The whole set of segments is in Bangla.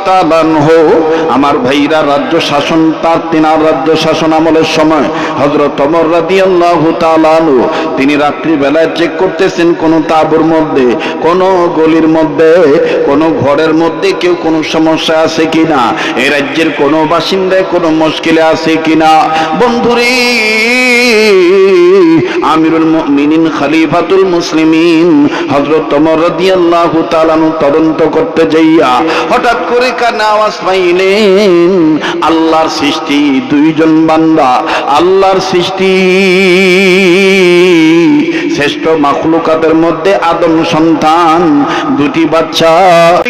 তাআলা আনহু, আমার ভাইরা রাজ্য শাসন তিনার রাজ্য শাসন আমলের সময় হযরত ওমর রাদিয়াল্লাহু তাআলা আনহু তিনি রাত্রি বেলায় চেক করতেছেন কোন তাঁবুর মধ্যে, কোন গলির মধ্যে, কোন ঘরের মধ্যে কেউ কোন সমস্যা আছে কিনা, এই রাজ্যের কোন বাসিন্দায় কোন মুশকিলে আছে কিনা। বন্ধুরে, আমিরুল মুমিনিন খলিফাতুল মুসলিমিন হযরত ওমর রাদিয়াল্লাহু তাআলা তদন্ত করতে যাইয়া হঠাৎ করে কানে আওয়াজ পাইলেন, আল্লাহর সৃষ্টি দুইজন বান্দা, আল্লাহর সৃষ্টি শ্রেষ্ঠ মাখলুকাতের মধ্যে আদম সন্তান দুটি বাচ্চা।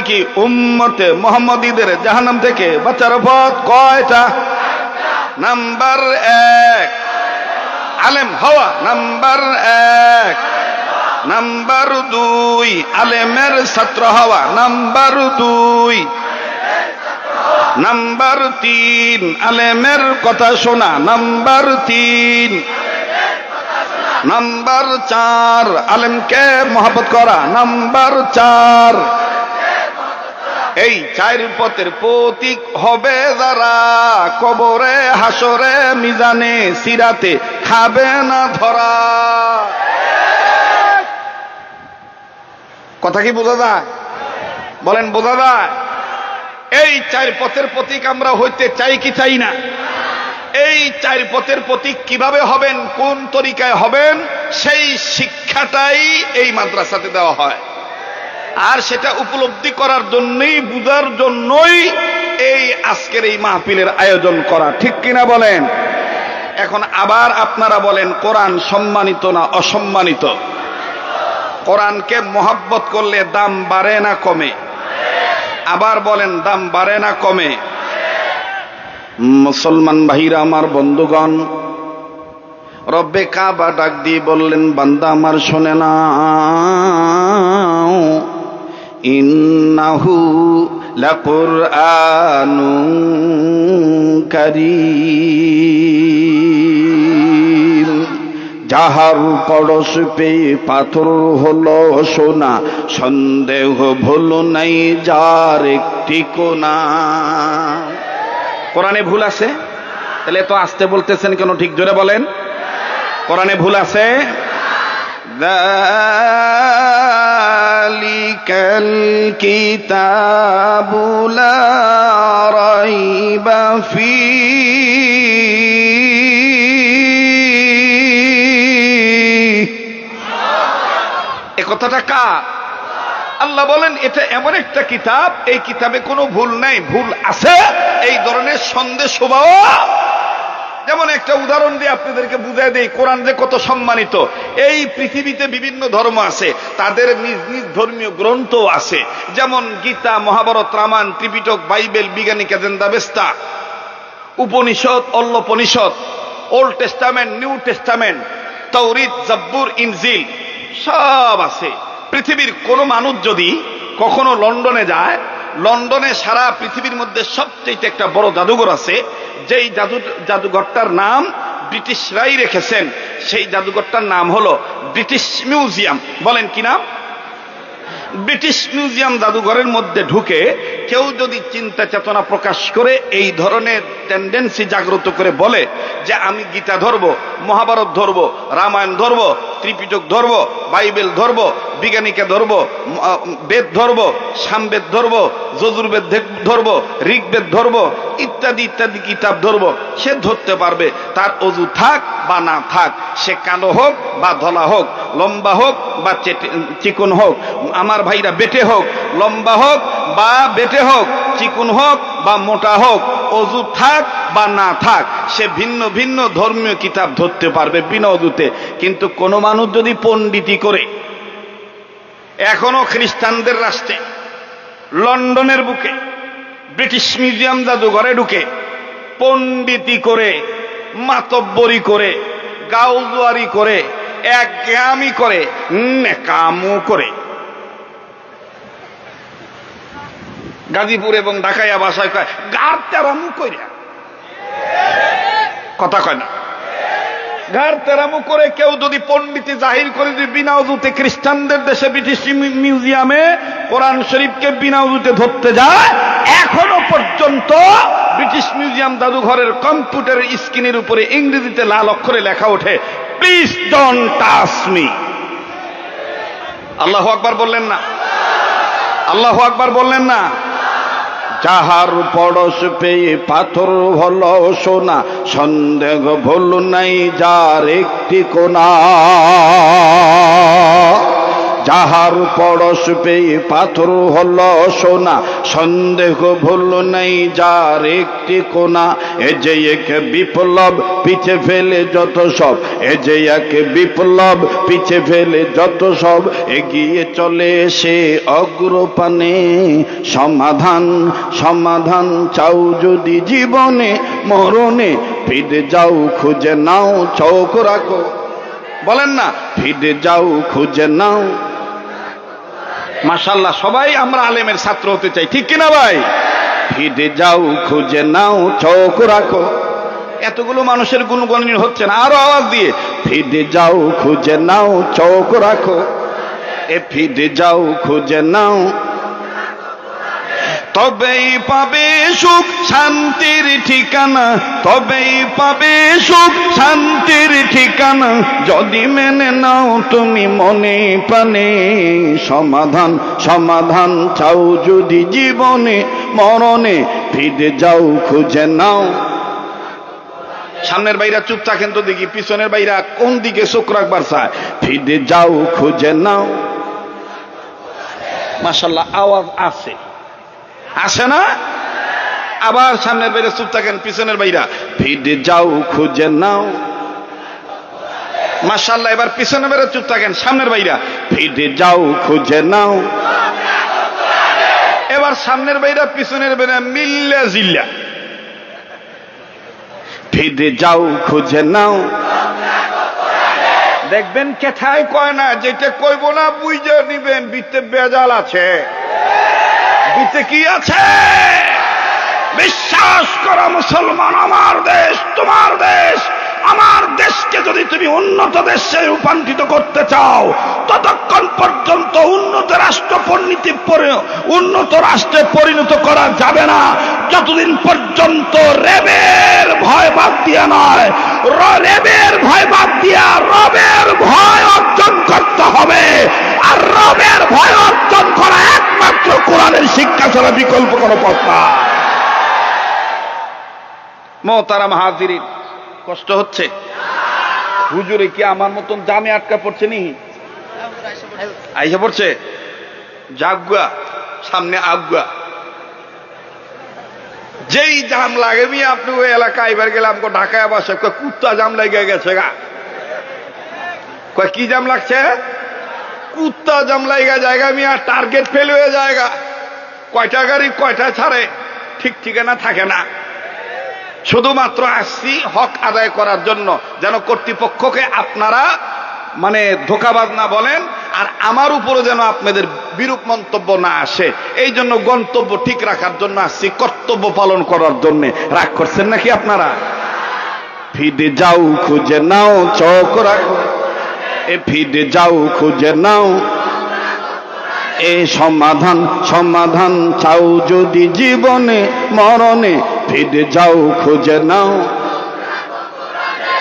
কি উম্মতে মুহাম্মাদীদের জাহান্নাম থেকে বাঁচার পথ কয়টা? নাম্বার 1 আলেম হওয়া, নাম্বার 1। নাম্বার 2 আলেমের ছাত্র হওয়া, নাম্বার 2। নাম্বার 3 আলেমের কথা শোনা, নাম্বার 3। নাম্বার 4 আলেমকে মহব্বত করা, নাম্বার 4। এই 4 পথের প্রতীক হবে যারা, কবরে হাসরে মিজানে সিরাতে খাবে না ধরা। কথা কি বোঝা যায়? বলেন বোঝা যায়? এই 4 পথের প্রতীক আমরা হইতে চাই কি চাই না? এই 4 পথের প্রতীক কিভাবে হবেন, কোন তরিকায় হবেন, সেই শিক্ষাটাই এই মাদ্রাসাতে দেওয়া হয়। আর সেটা উপলব্ধি করার জন্যই, বুঝার জন্যই এই আজকের এই মাহফিলের আয়োজন করা, ঠিক কিনা বলেন? এখন আবার আপনারা বলেন, কোরআন সম্মানিত না অসম্মানিত? কোরআনকে মহব্বত করলে দাম বাড়ে না কমে? আবার বলেন, দাম বাড়ে না কমে? মুসলমান ভাইরা আমার, বন্ধুগণ, রব্বে কাবা ডাক দিয়ে বললেন, বান্দা আমার শোনে না, ইন্নাহু লাকুরআনুন কারীম। যাহার পরশ পেয়ে পাথর হলো সোনা, সন্দেহ ভুল নাই যার একটি কোনা। কোরআনে ভুল আছে? তাহলে তো আসতে বলতেছেন কেন? ঠিক জোরে বলেন, কোরআনে ভুল আছে? যালিকাল কিতাবু লা রাইবা ফীহি। এই কথাটা কার? আল্লাহ বলেন, এটা এমন একটা কিতাব, এই কিতাবে কোনো ভুল নাই, ভুল আছে এই ধরনের সন্দেহ স্বভাব। যেমন একটা উদাহরণ দিয়ে আপনাদেরকে বুঝাই দেই, কোরআন যে কত সম্মানিত। এই পৃথিবীতে বিভিন্ন ধর্ম আছে, তাদের নিজ নিজ ধর্মীয় গ্রন্থ আছে, যেমন গীতা, মহাভারত, রামায়ণ, ত্রিপিটক, বাইবেল, বিজ্ঞানিক Zend Avesta, Upanishad, Allopanishad, Old Testament, New Testament, তাওরীত, জাব্বুর, ইনজিল সব আছে। পৃথিবীর কোন মানুষ যদি কখনো লন্ডনে যায়, লন্ডনে সারা পৃথিবীর মধ্যে সবচেয়ে একটা বড় জাদুঘর আছে, যেই জাদুঘরটার নাম ব্রিটিশরাই রেখেছেন। সেই জাদুঘরটার নাম হলো ব্রিটিশ মিউজিয়াম। বলেন কি নাম? British museum. জাদুঘরের মধ্যে ঢুকে কেউ যদি চিন্তা চেতনা প্রকাশ করে, এই ধরনের টেন্ডেন্সি জাগ্রত করে বলে যে আমি গীতা ধরবো, মহাভারত ধরবো, রামায়ণ ধরবো, ত্রিপিটক ধরবো, বাইবেল ধরবো, বিজ্ঞানিকে ধরবো, বেদ ধরবো, সামবেদ ধরবো, যজুর্বেদ ধরবো, ঋগ্বেদ ধরবো, ইত্যাদি ইত্যাদি কিতাব ধরবো, সে ধরতে পারবে। তার অজু থাক বা না থাক, সে কালো হোক বা ধলা হোক, লম্বা হোক বা চিকন হোক, আমার ভাইরা বেটে হোক, লম্বা হোক বা বেটে হোক, চিকন হোক বা মোটা হোক, অজু থাক বা না থাক, সে ভিন্ন ভিন্ন ধর্মীয় কিতাব ধরতে পারবে বিনা অজুতে। কিন্তু কোন মানুষ যদি পণ্ডিতি করে, এখনো খ্রিস্টানদের রাষ্ট্রে লন্ডনের বুকে ব্রিটিশ মিউজিয়াম জাদুঘরে ঢুকে পণ্ডিতি করে, মাতব্বরি করে, গাউজুয়ারি করে, একগামি করে, নেকামও করে, গাজীপুর এবং ঢাকাইয়া ভাষায় কয় গার তেরামু কইরা, কথা কয় না, গার তেরামু করে কেউ যদি পণ্ডিতি জাহির করে যদি বিনা উজুতে খ্রিস্টানদের দেশে ব্রিটিশ মিউজিয়ামে কোরআন শরীফকে বিনা উজুতে ধরতে যায়, এখনো পর্যন্ত ব্রিটিশ মিউজিয়াম জাদুঘরের কম্পিউটারের স্ক্রিনের উপরে ইংরেজিতে লাল অক্ষরে লেখা ওঠে, প্লিজ ডোন্ট টাচ মি। আল্লাহু আকবার বললেন না? আল্লাহু আকবার বললেন না? যাহার পড়শ পেয়ে পাথর হলো সোনা, সন্দেহ ভুল নাই যার একটি কোনা। যাহার পড়শ পেয়ে পাথর হলো সোনা, সন্দেহ ভুল নাই যার একটি কোনা। এ যে এক বিপ্লব পিছে ফেলে যত সব, এ যে এক বিপ্লব পিছে ফেলে যত সব, এগিয়ে চলে সে অগ্রপানে। সমাধান সমাধান চাও যদি জীবনে মরণে, ফিরে যাও খুঁজে নাও চোখ রাখো। বলেন না, ফিরে যাও খুঁজে নাও। মাশাআল্লাহ, সবাই আমরা আলেমের ছাত্র হতে চাই, ঠিক কিনা ভাই? ফিরে যাও খুঁজে নাও চোখ রাখো। এতগুলো মানুষের গুণগান হচ্ছে না, আরো আওয়াজ দিয়ে, ফিরে যাও খুঁজে নাও চোখ রাখো। এ ফিরে যাও খুঁজে নাও, তবেই পাবে সুখ শান্তির ঠিকানা, তবেই পাবে সুখ শান্তির ঠিকানা, যদি মেনে নাও তুমি মনে প্রাণে। সমাধান সমাধান চাও যদি জীবনে মরণে, ফিরে যাও খুঁজে নাও। সামনের বাইরা চুপ থাকেন তো দেখি, পিছনের বাইরা কোন দিকে চোখ রাখবার চায়? ফিরে যাও খুঁজে নাও। মাশাআল্লাহ, আওয়াজ আছে, আসে না? আবার সামনের বাইরে চুপ থাকেন, পিছনের বাইরা ফিরে যাও খুঁজে নাও। মাশাআল্লাহ, এবার পিছনের বাইরে চুপ থাকেন, সামনের বাইরা ফিরে যাও খুঁজে নাও। এবার সামনের বাইরা পিছনের বাইরা মিল্লা জিল্লা, ফিরে যাও খুঁজে নাও। দেখবেন কেথায় কয় না, যেটা কইব না বুঝে নিবেন বিতে বেজাল আছে। বিতে কি আছে? বিশ্বাস করো মুসলমান, আমার দেশ তোমার দেশ। আমার দেশকে যদি তুমি উন্নত দেশে রূপান্তরিত করতে চাও, ততক্ষণ পর্যন্ত উন্নত রাষ্ট্রে পরিণত করা যাবে না, যতদিন পর্যন্ত রেবের ভয় বাদ দিয়া নয়, রেবের ভয় বাদ দিয়া রবের ভয় অর্জন করতে হবে। আর রবের ভয় অর্জন করা একমাত্র কোরআনের শিক্ষা ছাড়া বিকল্প কোনো পথ না। মোহতারাম হাজিরিন, কষ্ট হচ্ছে? হুজুরে কি আমার মতন জামে আটকা পড়ছে নি? আইসা পড়ছে? জাগুয়া সামনে আগুয়া, যেই জাম লাগে মি আপনি ওই এলাকায় এবার গেলাম ঢাকায় বসে কুত্তা জাম লেগে গেছে গা। কয় কি জাম লাগছে? কুত্তা জাম লাগা জায়গা মিয়া, টার্গেট ফেল হয়ে জায়গা। কয়টা গাড়ি কয়টা ছাড়ে ঠিক ঠিকানা থাকে না। শুধুমাত্র আসছি হক আদায় করার জন্য, যেন কর্তৃপক্ষকে আপনারা মানে ধোঁকাবাজ না বলেন, আর আমার উপরে যেন আপনাদের বিরূপ মন্তব্য না আসে। এই জন্য গন্তব্য ঠিক রাখার জন্য আসছি, কর্তব্য পালন করার জন্য। রাগ করছেন নাকি আপনারা? ফিরে যাও খুঁজে নাও চোখ রাখো, এ ফিরে যাও খুঁজে নাও। এ সমাধান সমাধান চাও যদি জীবনে মরণে, ফিরে যাও খুঁজে নাও।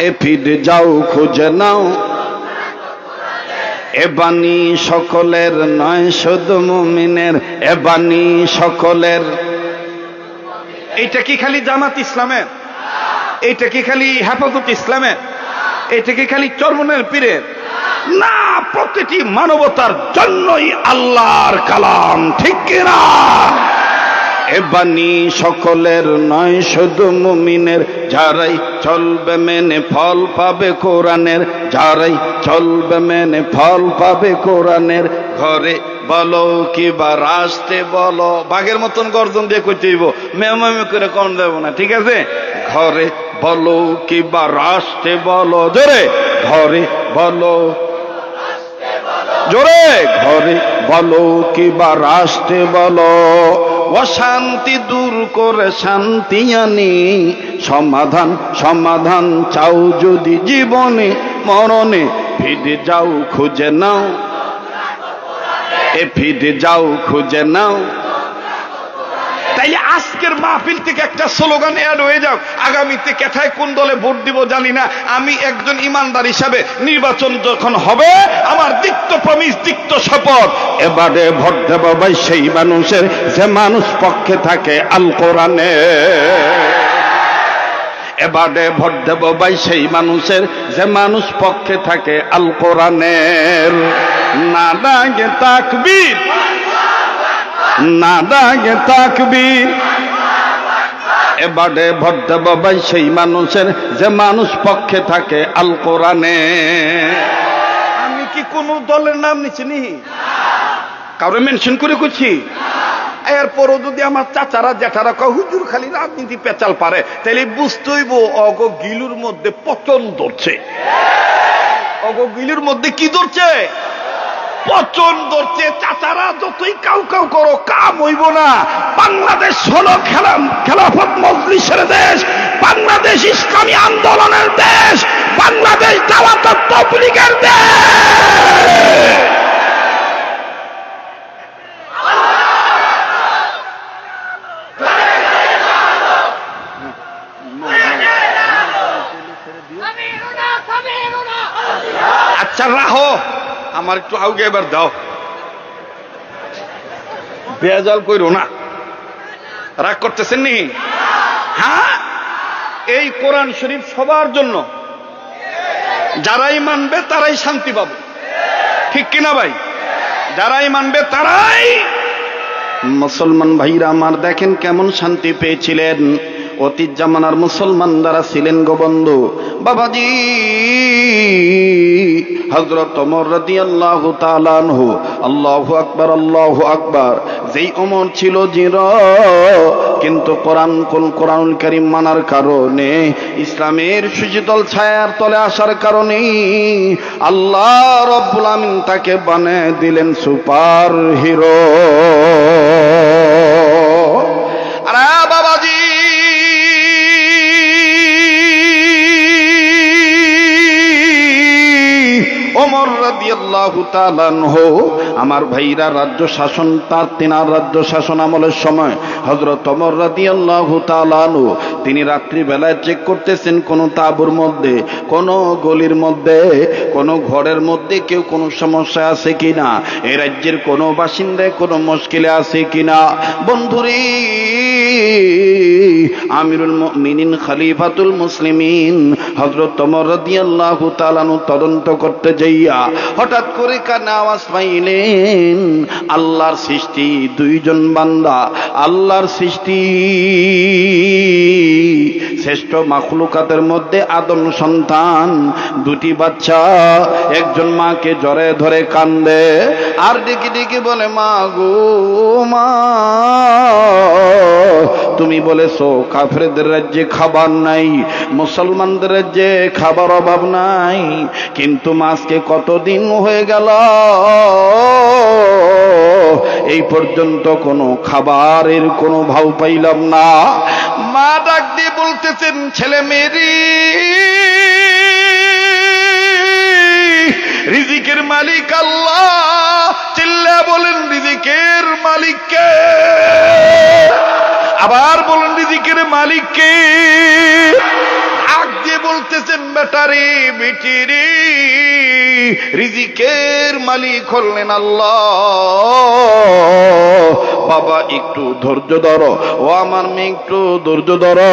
এ ফিরে যাও খুঁজে নাও। এ বাণী সকলের নয় শুধু মুমিনের, এ বাণী সকলের। এইটা কি খালি জামাত ইসলামের? এইটা কি খালি হেফাজত ইসলামের? এইটা কি খালি চরমনের পীরের? না, প্রতিটি মানবতার জন্যই আল্লাহর কালাম, ঠিক কিনা? এ বাণী সকলের নয় শুধু মুমিনের, যারাই চলবে মেনে ফল পাবে কোরআনের, যারাই চলবে মেনে ফল পাবে কোরআনের। ঘরে বলো কিবা রাস্তে বলো, বাঘের মতন গর্জন দিয়ে কইতে হইব, মেমে করে কম দেব না, ঠিক আছে? ঘরে বলো কিবা রাস্তে বলো, জোরে ঘরে বলো, জোরে ঘরে বলো কিবা রাস্তে বলো। অশান্তি দূর করে শান্তি আনি, সমাধান সমাধান চাও যদি জীবনে মরণে, ফিরে যাও খুঁজে নাও। এ ফিরে যাও খুঁজে নাও। তাইলে আজকের মাহফিল থেকে একটা স্লোগান অ্যাড হয়ে যাও, আগামীতে কেথায় কোন দলে ভোট দিব জানি না, আমি একজন ইমানদার হিসাবে নির্বাচন যখন হবে আমার দিক্ত প্রমিস দিক্ত শপথ, এবারে ভোট দেব ভাই সেই মানুষের যে মানুষ পক্ষে থাকে আল কোরআনে। এবারে ভোট দেব ভাই সেই মানুষের যে মানুষ পক্ষে থাকে আল কোরআনের। নাদাগে তাকবীর, নাদাগে তাকবীর। এবারে ভোট দেব ভাই সেই মানুষের যে মানুষ পক্ষে থাকে আল কোরআনে। আমি কি কোন দলের নাম নিচ্ছি নি, কারো মেনশন করে করছি? এরপরও যদি আমার চাচারা জ্যাঠারা কয় হুজুর খালি রাজনীতি পেঁচাল পারে, তাহলে বুঝতেইব অগ গিলুর মধ্যে পচন ধরছে। অগ গিলুর মধ্যে কি ধরছে? পচন ধরছে। চাচারা যতই কাউ কাউ করো কাম হইব না। বাংলাদেশ হলো খেলাফত মজলিসের দেশ, বাংলাদেশ ইসলামী আন্দোলনের দেশ, বাংলাদেশ দাওয়াত তাবলীগের দেশ। আচ্ছা রাহো, আমার একটু আউগে এবার দাও, বেজাল কইরো না। রাগ করতেছেন নি? হ্যাঁ, এই কোরআন শরীফ সবার জন্য, যারাই মানবে তারাই শান্তি পাবে, ঠিক কিনা ভাই? যারাই মানবে তারাই। মুসলমান ভাইরা আমার দেখেন কেমন শান্তি পেয়েছিলেন অতীত জামানার মুসলমান যারা ছিলেন গো বন্ধু। বাবাজি হযরত ওমর রাদিয়াল্লাহু তাআলা আনহু, আল্লাহু আকবার আল্লাহু আকবার, যেই ওমর ছিল জির, কিন্তু কোরআনুল কারীম মানার কারণে, ইসলামের সুশীতল ছায়ার তলে আসার কারণে আল্লাহ রাব্বুল আমিন তাকে বানিয়ে দিলেন সুপার হিরো। আরে বাবাজি ওমর রাদিয়াল্লাহু তাআলা আনহু, আমার ভাইরা রাজ্য শাসন, তিনার রাজ্য শাসন আমলের সময় হযরত ওমর রাদিয়াল্লাহু তাআলা আনহু তিনি রাত্রি বেলায় চেক করতেছেন কোন তাঁবুর মধ্যে, কোন গলির মধ্যে, কোন ঘরের মধ্যে কেউ কোন সমস্যা আছে কিনা, এই রাজ্যের কোন বাসিন্দায় কোন মুশকিলে আছে কিনা। বন্ধুরে, আমিরুল মুমিনিন খলিফাতুল মুসলিমিন হযরত ওমর রাদিয়াল্লাহু তাআলা আনহু তদন্ত করতে যাইয়া হঠাৎ করে কানে আওয়াজ পাইলেন, আল্লাহর সৃষ্টি দুইজন বান্দা, আল্লাহর সৃষ্টি শ্রেষ্ঠ মাখলুকাতের মধ্যে আদম সন্তান, দুটি বাচ্চা, একজন মাকে জড়ে ধরে কান্দে আর ডেকে ডেকে বলে, মা গো মা, তুমি বলেছো কাফেরদের রাজ্যে খাবার নাই, মুসলমানদের রাজ্যে খাবার অভাব নাই, কিন্তু আজকে কতদিন হয়ে গেল এই পর্যন্ত কোনো খাবারের কোনো ভাও পাইলাম না। মা ডাক দিয়ে বলতেছেন, ছেলে মেরি, রিজিকের মালিক আল্লাহ। চিল্লা বলেন, রিজিকের মালিক কে? আবার বলেন, রিজিকের মালিক কে? ডাক দিয়ে বলতেছেন, বেটারে বেটিরে, রিজিকের মালিক হলেন আল্লাহ। বাবা একটু ধৈর্য ধরো, ও আমার মেয়ে একটু ধৈর্য ধরো,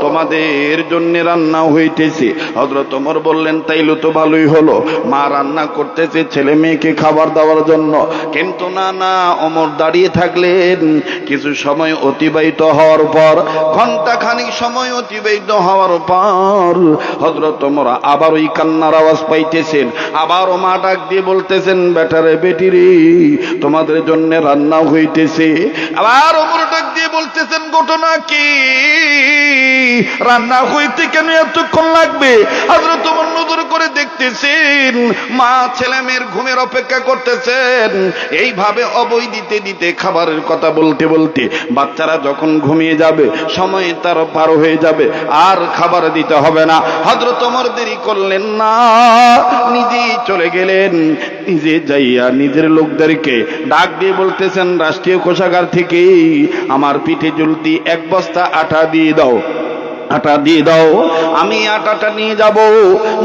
তোমাদের জন্য রান্না হইতেছে। হযরত ওমর বললেন, তাইলে তো ভালোই হলো, মা রান্না করতেছে ছেলে মেয়েকে খাবার দেওয়ার জন্য। কিন্তু না না, ওমর দাঁড়িয়ে থাকলেন। কিছু সময় অতিবাহিত হওয়ার পর, ঘন্টা খানিক সময় অতিবাহিত হওয়ার পর হযরত ওমর আবার ওই কান্নার আওয়াজ পাইতেছেন। আবার মা ডাক দিয়ে বলতেছেন, বেটারে বেটিরে, তোমাদের জন্য রান্না হইতেছে। আবার ওমর ডাক দিয়ে বলতেছেন, ঘটনা কি? রান্না হইতে কেন এতক্ষণ লাগবে? হযরত ওমর নজর করে দেখতে করতেছেন, মা ছেলে মেয়ের ঘুমের অপেক্ষা করতেছেন। এইভাবে অবৈ দিতে দিতে খাবারের কথা বলতে বলতে বাচ্চারা যখন ঘুমিয়ে যাবে, সময় তার পার হয়ে যাবে, আর খাবার দিতে হবে না। হযরত ওমর দেরি করলেন না, নিজেই চলে গেলেন। নিজে যাইয়া নিজের লোকদেরকে ডাক দিয়ে বলতেছেন, রাষ্ট্রীয় কোষাগার থেকে আমার পিঠে জ্বলতি 1 বস্তা আটা দিয়ে দাও, আটা দিয়ে দাও, আমি আটাটা নিয়ে যাব।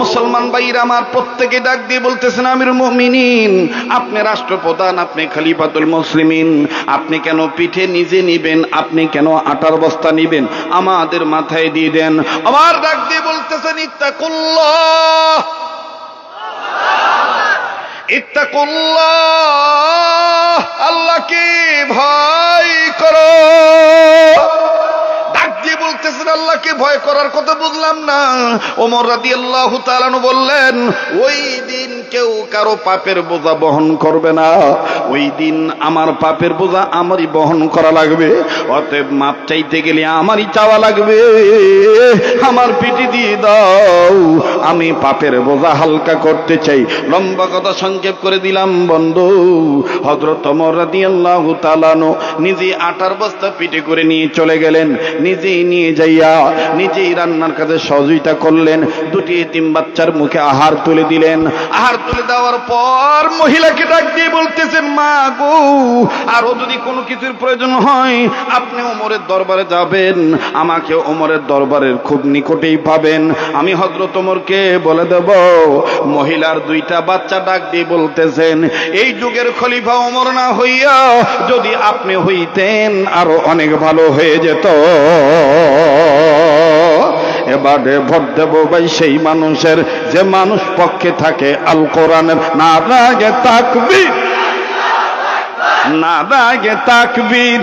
মুসলমান ভাইরা আমার প্রত্যেকে ডাক দিয়ে বলতেছেন, আমিরুল মুমিনিন, আপনি রাষ্ট্রপ্রধান, আপনি খলিফাতুল মুসলিমিন, আপনি কেন পিঠে নিজে নিবেন, আপনি কেন আটার বস্তা নিবেন, আমাদের মাথায় দিয়ে দেন। আমার ডাক দিয়ে বলতেছেন, ইত্তাকুল্লাহ, ইত্তাকুল্লাহ, আল্লাহকে ভয় করো। ডাক দিয়ে বলতেছেন, আল্লাহকে ভয় করার কথা বুঝলাম না। ওমর রাদিয়াল্লাহু তাআলা আনহু বললেন, ওই দিন কেউ কারো পাপের বোঝা বহন করবে না, ওই দিন আমার পাপের বোঝা আমারই বহন করা লাগবে। অতএব মাপ চাইতে গেলে আমারই চাওয়া লাগবে, আমার পিঠে দিয়ে দাও, আমি পাপের বোঝা হালকা করতে চাই। লম্বা কথা সংক্ষেপ করে দিলাম বন্ধু। হযরত ওমর রাদিয়াল্লাহু তাআলা আনহু নিজে আটার বস্তা পিঠে করে নিয়ে চলে গেলেন। নিজেই নিয়ে যাইয়া নিজেই রান্নার কাজে সহযোগিতা করলেন। 2টি এতিম বাচ্চার মুখে আহার তুলে দিলেন। আহার তুলে দেওয়ার পর মহিলাকে ডাক দিয়ে বলতেছেন, মা গো, আরো যদি কোনো কিছুর প্রয়োজন হয় আপনি ওমরের দরবারে যাবেন, আমাকে ওমরের দরবারের খুব নিকটেই পাবেন, আমি হযরত ওমরকে বলে দেব। মহিলার 2টা বাচ্চা ডাক দিয়ে বলতেছেন, এই যুগের খলিফা ওমর না হইয়া যদি আপনি হইতেন আরো অনেক ভালো হয়ে যেত। এবারে ভোট দেব ভাই সেই মানুষের যে মানুষ পক্ষে থাকে আল কোরআনের নারায়ে তাকবীর, নারায়ে তাকবীর।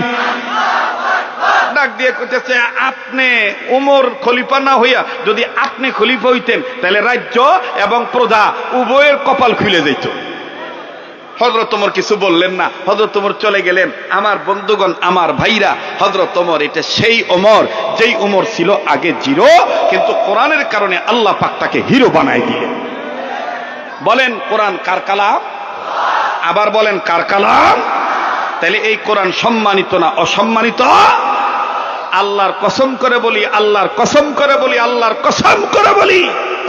ডাক দিয়ে কইতেছে, আপনি ওমর খলিফা না হইয়া যদি আপনি খলিফা হইতেন তাহলে রাজ্য এবং প্রজা উভয়ের কপাল খুলে যেত। হযরত ওমর কিছু বললেন না, হযরত ওমর চলে গেলেন। আমার বন্ধুগণ, আমার ভাইরা, হযরত ওমর এটা সেই ওমর যেই ওমর ছিল আগে জিরো, কিন্তু কোরআনের কারণে আল্লাহ পাক তাকে হিরো বানায় দিলেন। বলেন কোরআন কার কালাম? আবার বলেন কার কালাম? তাহলে এই কোরআন সম্মানিত না অসম্মানিত? আল্লাহর কসম করে বলি, আল্লাহর কসম করে বলি, আল্লাহর কসম করে বলি,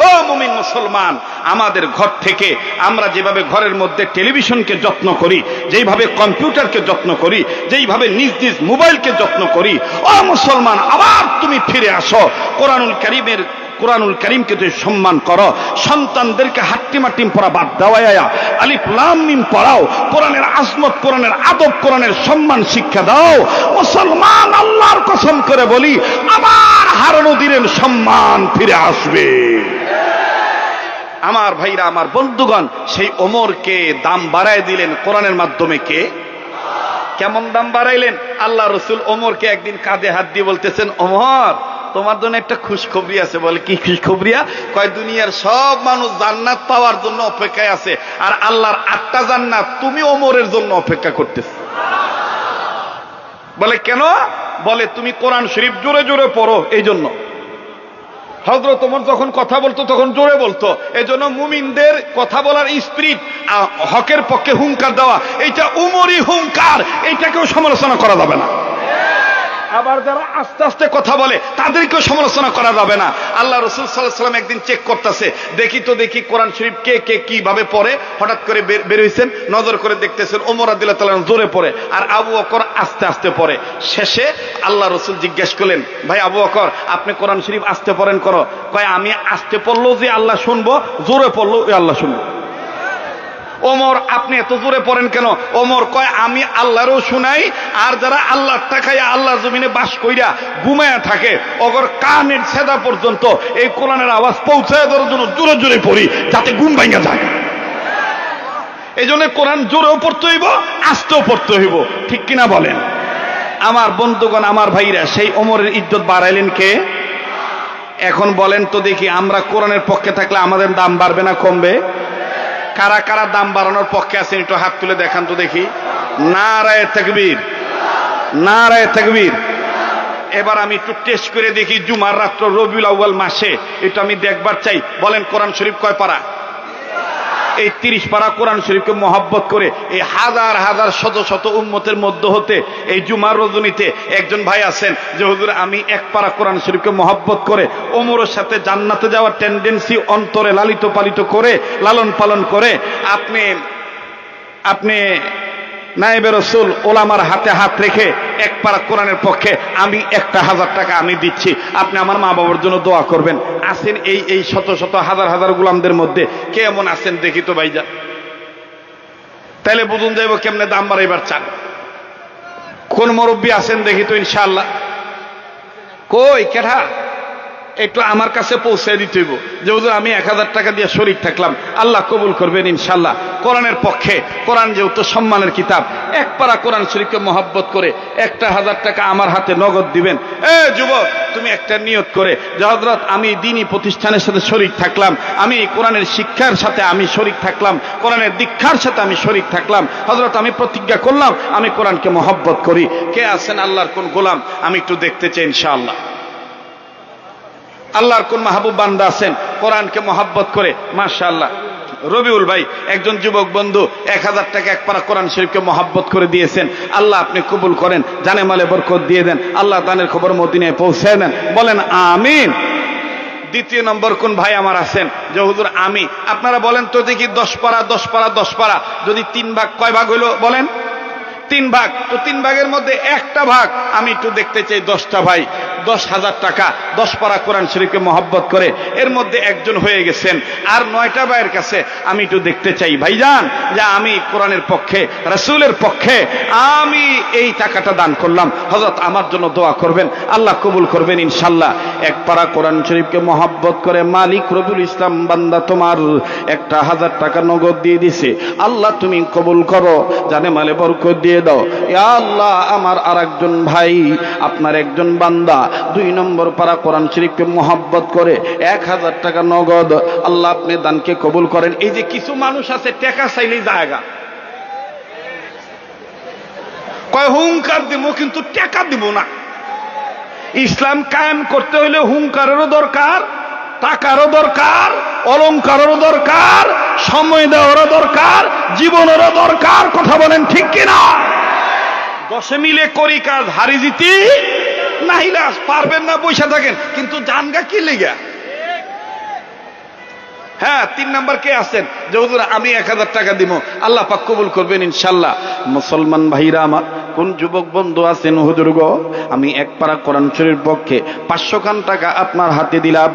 ও মুমিন মুসলমান, আমাদের ঘর থেকে আমরা যেভাবে ঘরের মধ্যে টেলিভিশনকে যত্ন করি, যেইভাবে কম্পিউটারকে যত্ন করি, যেইভাবে নিজ নিজ মোবাইলকে যত্ন করি, ও মুসলমান আবার তুমি ফিরে আসো কোরআনুল কারীমকে তুই সম্মান করো। সন্তানদেরকে হাট্টিম হাট্টিম পড়া বাদ দেওয়াইয়া আলিফ লাম মিম পড়াও, কোরআনের আজমত, কোরআনের আদব, কোরআনের সম্মান শিক্ষা দাও। মুসলমান আল্লাহর কসম করে বলি, আবার হারানো দিনের সম্মান ফিরে আসবে। আমার ভাইরা, আমার বন্ধুগণ, সেই ওমরকে দাম বাড়ায় দিলেন কোরআনের মাধ্যমে। কে? কেমন দাম বাড়াইলেন? আল্লাহ রাসূল ওমরকে একদিন কাঁধে হাত দিয়ে বলতেছেন, ওমর তোমার জন্য একটা খুশখবরি আছে। বলে কি খুশখবরিয়া? কয় দুনিয়ার সব মানুষ জান্নাত পাওয়ার জন্য অপেক্ষায় আছে, আর আল্লাহর 8টা জান্নাত তুমি ওমরের জন্য অপেক্ষা করতেছ। বলে কেন? বলে তুমি কোরআন শরীফ জোরে জোরে পড়ো, এই জন্য। হযরত ওমর যখন কথা বলতো তখন জোরে বলতো, এজন্য মুমিনদের কথা বলার স্পিরিট, হকের পক্ষে হুঙ্কার দেওয়া, এইটা উমরি হুঙ্কার, এইটাকেও সমালোচনা করা যাবে না। আবার যারা আস্তে আস্তে কথা বলে তাদেরকেও সমালোচনা করা যাবে না। আল্লাহ রাসূল সাল্লাল্লাহু আলাইহি ওয়াসাল্লাম একদিন চেক করতেছে, দেখি কোরআন শরীফ কে কে কিভাবে পড়ে। হঠাৎ করে বের হইছেন, নজর করে দেখতেছেন ওমর রাদিয়াল্লাহু তাআলা জোরে পড়ে আর আবু বকর আস্তে আস্তে পড়ে। শেষে আল্লাহ রাসূল জিজ্ঞেস করলেন, ভাই আবু বকর, আপনি কোরআন শরীফ আস্তে পড়েন করো? কয় আমি আস্তে পড়লেও যে আল্লাহ শুনবো, জোরে পড়লেও আল্লাহ শুনবো। ওমর আপনি এত জোরে পড়েন কেন? ওমর কয় আমি আল্লাহরও শুনাই, আর যারা আল্লাহর টাকায় আল্লাহর জমিনে বাস কইরা ঘুমায়া থাকে ওগর কানের ছেদা পর্যন্ত এই কোরআনের আওয়াজ পৌঁছায় দেওয়ার জন্য জোরে জোরে পড়ি, যাতে ঘুম ভাঙা যায়। এই জন্য কোরআন জোরেও পড়তে হইব, আস্তেও পড়তে হইব, ঠিক কিনা বলেন? আমার বন্ধুগণ, আমার ভাইরা, সেই ওমরের ইজ্জত বাড়াইলেন কে? এখন বলেন তো দেখি, আমরা কোরআনের পক্ষে থাকলে আমাদের দাম বাড়বে না কমবে? কারা কারা দাম বাড়ানোর পক্ষে আছেন একটু হাত তুলে দেখান তো দেখি। নারায়ে তাকবীর, নারায়ে তাকবীর। এবার আমি একটু টেস্ট করে দেখি, জুমার রাত্র রবিউল আউয়াল মাসে, এটা আমি দেখবার চাই। বলেন কোরআন শরীফ কয় পারা? এই 30 পারা কোরআন শরীফকে মহব্বত করে এই হাজার হাজার শত শত উম্মতের মধ্য হতে এই জুমার রজনীতে একজন ভাই আছেন যে হুজুর আমি 1 পারা কোরআন শরীফকে মহব্বত করে ওমরের সাথে জান্নাতে যাওয়ার টেন্ডেন্সি অন্তরে লালিত পালিত করে লালন পালন করে আপনি নায়েবে রাসূল ওলামার হাতে হাত রেখে 1 পারা কোরআনের পক্ষে আমি 1000 টাকা আমি দিচ্ছি, আপনি আমার মা বাবার জন্য দোয়া করবেন। আছেন এই শত শত হাজার হাজার গোলামদের মধ্যে কে এমন আছেন দেখি তো ভাইজান, তাইলে বুঝুন যাইব কেমনে দাম বাড়াইবার চান। কোন মুরব্বী আছেন দেখি তো ইনশাআল্লাহ, কই কেঠা একটু আমার কাছে পৌঁছে দিতে হইব যে হুজুর আমি 1000 টাকা দিয়ে শরীক থাকলাম, আল্লাহ কবুল করবেন ইনশাআল্লাহ। কোরআনের পক্ষে, কোরআন যেহেতু সম্মানের কিতাব, 1 পারা কোরআন শরীফকে মহব্বত করে 1000 টাকা আমার হাতে নগদ দিবেন। যুবক তুমি একটা নিয়ত করে যে হযরত আমি দ্বীনি প্রতিষ্ঠানের সাথে শরীক থাকলাম, আমি কোরআনের শিক্ষার সাথে আমি শরীক থাকলাম, কোরআনের দীক্ষার সাথে আমি শরীক থাকলাম, হযরত আমি প্রতিজ্ঞা করলাম আমি কোরআনকে মহব্বত করি। কে আছেন আল্লাহর কোন গোলাম আমি একটু দেখতে চাই ইনশাআল্লাহ। আল্লাহর কোন মাহবুব বান্দা আছেন কোরআনকে মহব্বত করে? মাশাআল্লাহ রবিউল ভাই একজন যুবক বন্ধু 1000 টাকা 1 পারা কোরআন শরীফকে মহব্বত করে দিয়েছেন, আল্লাহ আপনি কবুল করেন, জানে মালে বরকত দিয়ে দেন, আল্লাহ দানের খবর মদিনায় পৌঁছে দেন, বলেন আমিন। দ্বিতীয় নম্বর কোন ভাই আমার আছেন যে হুজুর আমি, আপনারা বলেন তো দেখি 10 পারা 10 পারা 10 পারা যদি 3 ভাগ, কয় ভাগ হইল বলেন? 3 ভাগ। তো 3 ভাগের মধ্যে একটা ভাগ আমি একটু দেখতে চাই। 10টা ভাই 10,000 টাকা 10 পারা কোরআন শরীফকে মহব্বত করে এর মধ্যে একজন হয়ে গেছেন, আর 9টা ভাইয়ের কাছে আমি একটু দেখতে চাই ভাইজান যে আমি কোরআনের পক্ষে, রাসূলের পক্ষে আমি এই টাকাটা দান করলাম, হযরত আমার জন্য দোয়া করবেন, আল্লাহ কবুল করবেন ইনশাআল্লাহ। 1 পারা কোরআন শরীফকে মহব্বত করে মালিক রবিউল ইসলাম বান্দা তোমার 1000 টাকা নগদ দিয়ে দিছে, আল্লাহ তুমি কবুল করো, জানে মালে বরকত দিয়ে দাও। ইয়া আল্লাহ আমার আরেকজন ভাই আপনার একজন বান্দা 2 নম্বর পারা কোরআন শরীফকে মহব্বত করে 1000 টাকা নগদ, আল্লাহ আপনি দানকে কবুল করেন। এই যে কিছু মানুষ আছে টাকা চাইলেই জায়গা কয় হুঙ্কার দিব কিন্তু টাকা দিব না। ইসলাম কায়েম করতে হইলে হুঙ্কারেরও দরকার, টাকারও দরকার, অলংকারেরও দরকার, সময় দেওয়ারও দরকার, জীবনেরও দরকার। কথা বলেন ঠিক কিনা? 10 মিলে করি কাজ, হারি জিতি নাহিলা পারবেন না, বৈশা থাকেন, কিন্তু জানগা কি লেগা? হ্যাঁ 3 নাম্বার কে আছেন যে হুজুর আমি 1000 টাকা দিব, আল্লাহ পাক কবুল করবেন ইনশাআল্লাহ। মুসলমান ভাইরা আমার, কোন যুবক বন্ধু আছেন হুজুর গো আমি 1 পারা কোরআন শরীফের পক্ষে 500 খান টাকা আপনার হাতে দিলাম,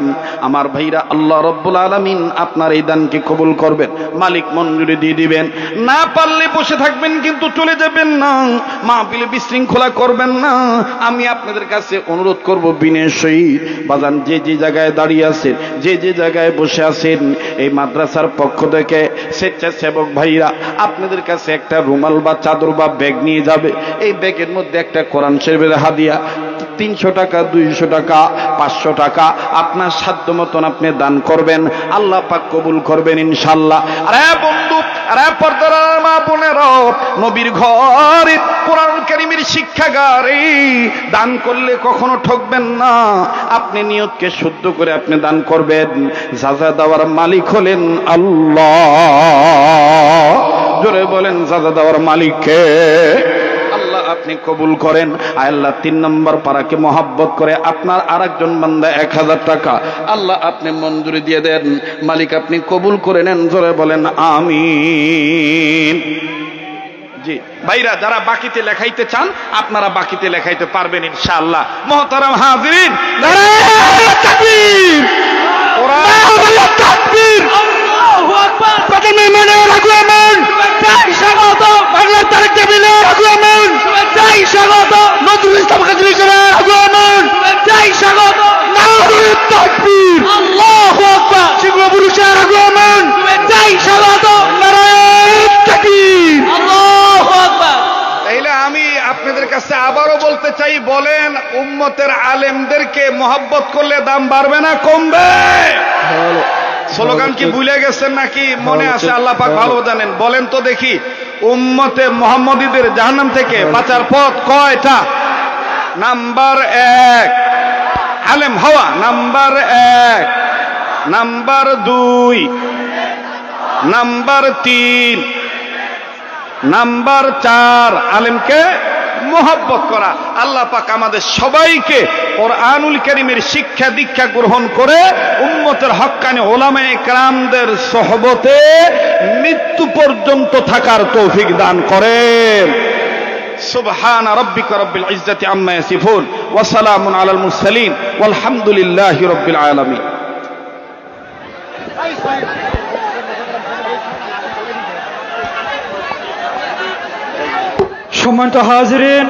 আমার ভাইরা আল্লাহ রব্বুল আলামিন আপনার এই দানকে কবুল করবেন, মালিক মঞ্জুরি দিয়ে দিবেন। না পারলে বসে থাকবেন কিন্তু চলে যাবেন না, মাহফিলে বিশৃঙ্খলা করবেন না। আমি আপনাদের কাছে অনুরোধ করব বিনয়ের সহিত বাজান, যে যে জায়গায় দাঁড়িয়ে আছেন, যে যে জায়গায় বসে আছেন, এই মাদ্রাসার পক্ষ থেকে স্বেচ্ছাসেবক ভাইরা আপনাদের কাছে একটা রুমাল বা চাদর বা ব্যাগ নিয়ে যাবে। এই ব্যাগের মধ্যে একটা কোরআন শরীফের হাদিয়া 300 টাকা 200 টাকা 500 টাকা আপনার সাধ্য মতন আপনি দান করবেন, আল্লাহ পাক কবুল করবেন ইনশাআল্লাহ। আরে বন্ধু, আরে পর্দার মা বোনেরা, নবীর ঘরে কোরআন কারীমের শিক্ষাগারে দান করলে কখনো ঠকবেন না। আপনি নিয়তকে শুদ্ধ করে আপনি দান করবেন, যাজা দেওয়ার মালিক হলেন আল্লাহ। জোরে বলেন যাজা দেওয়ার মালিক কে? আল্লাহ আপনি কবুল করেন। আল্লাহ 3 নম্বর পারাকে মহব্বত করে আপনার আরেকজন বান্দা 1000 টাকা আল্লাহ আপনি মঞ্জুরি দিয়ে দেন, মালিক আপনি কবুল করে নেন। জোরে বলেন আমিন। জি ভাইরা, যারা বাকিতে লেখাইতে চান আপনারা বাকিতে লেখাইতে পারবেন ইনশাআল্লাহ। মুহতারাম হাজিরিন, নারে তাকবীর, নারে তাকবীর, আল্লাহু আকবার। প্রথমে মনে রাখবেন তাই স্বাগত বাংলা তারেক টেবিলে রাখবেন, তাই স্বাগত নজরুল ইসলাম কাজী সাহেব রাখবেন, তাই স্বাগত নারে তাকবীর, আল্লাহু আকবার। শিবু পুরুষের রাখবেন, তাই স্বাগত নারে তাকবীর, আল্লাহু আকবার। তাইলে আমি আপনাদের কাছে আবারও বলতে চাই, বলেন উম্মতের আলেমদেরকে মহব্বত করলে দাম বাড়বে না কমবে? স্লোগান কি ভুলে গেছেন নাকি মনে আছে? আল্লাহ পাক ভালো জানেন। বলেন তো দেখি, উম্মতে মুহাম্মদীদের জাহান্নাম থেকে বাঁচার পথ কয়টা? নাম্বার 1 আলেম হওয়া, নাম্বার 1, নাম্বার 2, নাম্বার 3, নাম্বার 4 আলেমকে মোহাব্বত করা। আল্লাহ পাক আমাদের সবাইকে কোরআনুল কারীমের শিক্ষা দীক্ষা গ্রহণ করে উম্মতের হক্কানি উলামায়ে কেরামদের সোহবতে মৃত্যু পর্যন্ত থাকার তৌফিক দান করেন। সুবহান রাব্বিকা রাব্বিল ইজ্জাতি আম্মা ইয়াসিফুন ওয়া সালামুন আলাল মুরসালিন ওয়ালহামদুলিল্লাহি রাব্বিল আলামিন। সম্মানিত হাজিরিন,